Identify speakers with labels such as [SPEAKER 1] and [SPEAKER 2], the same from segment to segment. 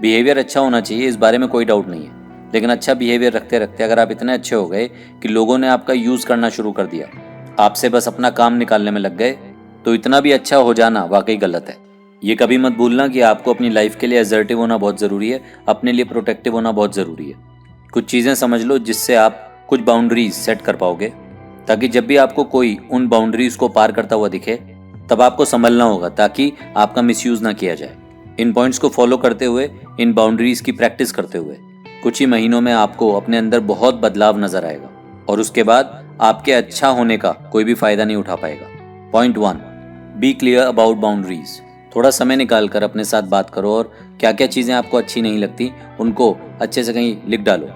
[SPEAKER 1] Behaviour अच्छा होना चाहिए, इस बारे में कोई डाउट नहीं है, लेकिन अच्छा बिहेवियर रखते रखते अगर आप इतने अच्छे हो गए कि लोगों ने आपका यूज़ करना शुरू कर दिया, आपसे बस अपना काम निकालने में लग गए, तो इतना भी अच्छा हो जाना वाकई गलत है। ये कभी मत भूलना कि आपको अपनी लाइफ के लिए असर्टिव होना बहुत ज़रूरी है, अपने लिए प्रोटेक्टिव होना बहुत ज़रूरी है। कुछ चीज़ें समझ लो जिससे आप कुछ बाउंड्रीज सेट कर पाओगे, ताकि जब भी आपको कोई उन बाउंड्रीज को पार करता हुआ दिखे तब आपको संभलना होगा, ताकि आपका मिसयूज़ ना किया जाए। इन पॉइंट्स को फॉलो करते हुए, इन बाउंड्रीज की प्रैक्टिस करते हुए कुछ ही महीनों में आपको अपने अंदर बहुत बदलाव नजर आएगा, और उसके बाद आपके अच्छा होने का कोई भी फायदा नहीं उठा पाएगा। Point 1, be clear about boundaries. थोड़ा समय निकाल कर अपने साथ बात करो और क्या क्या चीज़ें आपको अच्छी नहीं लगती उनको अच्छे से कहीं लिख डालो,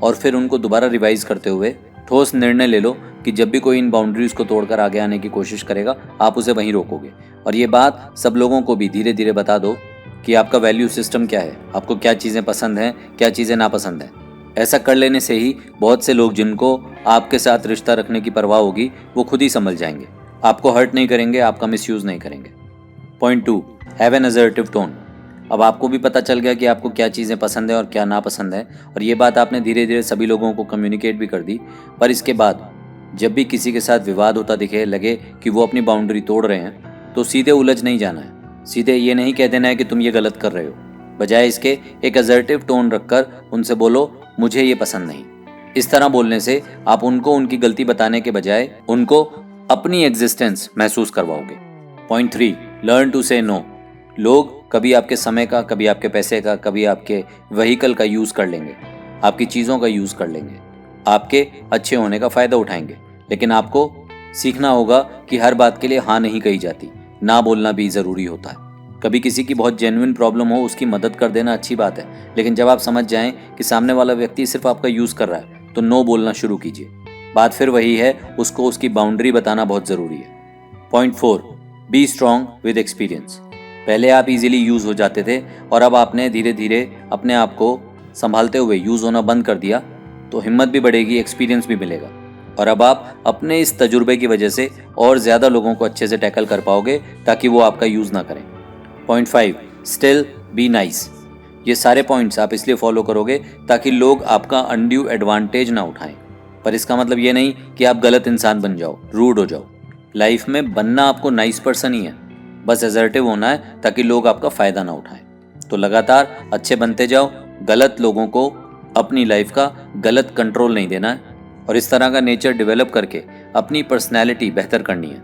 [SPEAKER 1] और फिर उनको दोबारा रिवाइज करते हुए ठोस निर्णय ले लो कि जब भी कोई इन बाउंड्रीज को तोड़कर आगे आने की कोशिश करेगा आप उसे वहीं रोकोगे। और ये बात सब लोगों को भी धीरे धीरे बता दो कि आपका वैल्यू सिस्टम क्या है, आपको क्या चीज़ें पसंद हैं, क्या चीज़ें नापसंद हैं। ऐसा कर लेने से ही बहुत से लोग जिनको आपके साथ रिश्ता रखने की परवाह होगी वो खुद ही संभल जाएंगे, आपको हर्ट नहीं करेंगे, आपका मिसयूज़ नहीं करेंगे। Point 2, have an assertive tone. अब आपको भी पता चल गया कि आपको क्या चीज़ें पसंद है और क्या नापसंद है, और ये बात आपने धीरे धीरे सभी लोगों को कम्युनिकेट भी कर दी। पर इसके बाद जब भी किसी के साथ विवाद होता दिखे, लगे कि वो अपनी बाउंड्री तोड़ रहे हैं, तो सीधे उलझ नहीं जाना है, सीधे ये नहीं कह देना है कि तुम ये गलत कर रहे हो। बजाय इसके एक असर्टिव टोन रखकर उनसे बोलो, मुझे ये पसंद नहीं। इस तरह बोलने से आप उनको उनकी गलती बताने के बजाय उनको अपनी एग्जिस्टेंस महसूस करवाओगे। पॉइंट 3, लर्न टू से नो। लोग कभी आपके समय का, कभी आपके पैसे का, कभी आपके व्हीकल का यूज़ कर लेंगे, आपकी चीज़ों का यूज़ कर लेंगे, आपके अच्छे होने का फ़ायदा उठाएंगे। लेकिन आपको सीखना होगा कि हर बात के लिए हाँ नहीं कही जाती, ना बोलना भी ज़रूरी होता है। कभी किसी की बहुत जेन्युइन प्रॉब्लम हो, उसकी मदद कर देना अच्छी बात है, लेकिन जब आप समझ जाएं कि सामने वाला व्यक्ति सिर्फ आपका यूज़ कर रहा है, तो नो बोलना शुरू कीजिए। बात फिर वही है, उसको उसकी बाउंड्री बताना बहुत ज़रूरी है। Point 4, be strong with experience. पहले आप इजीली यूज़ हो जाते थे और अब आपने धीरे धीरे अपने आप को संभालते हुए यूज़ होना बंद कर दिया, तो हिम्मत भी बढ़ेगी, एक्सपीरियंस भी मिलेगा, और अब आप अपने इस तजुर्बे की वजह से और ज़्यादा लोगों को अच्छे से टैकल कर पाओगे ताकि वो आपका यूज़ ना करें। Point 5, still be nice. ये सारे पॉइंट्स आप इसलिए फॉलो करोगे ताकि लोग आपका अनड्यू एडवांटेज ना उठाएं, पर इसका मतलब ये नहीं कि आप गलत इंसान बन जाओ, रूड हो जाओ। लाइफ में बनना आपको नाइस पर्सन ही है, बस असर्टिव होना है ताकि लोग आपका फ़ायदा ना उठाएं। तो लगातार अच्छे बनते जाओ, गलत लोगों को अपनी लाइफ का गलत कंट्रोल नहीं देना है, और इस तरह का नेचर डेवलप करके अपनी पर्सनैलिटी बेहतर करनी है।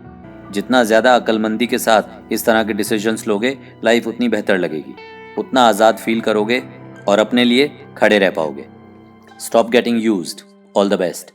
[SPEAKER 1] जितना ज़्यादा अक्लमंदी के साथ इस तरह के डिसीजंस लोगे, लाइफ उतनी बेहतर लगेगी, उतना आज़ाद फील करोगे और अपने लिए खड़े रह पाओगे। Stop getting used. All the best.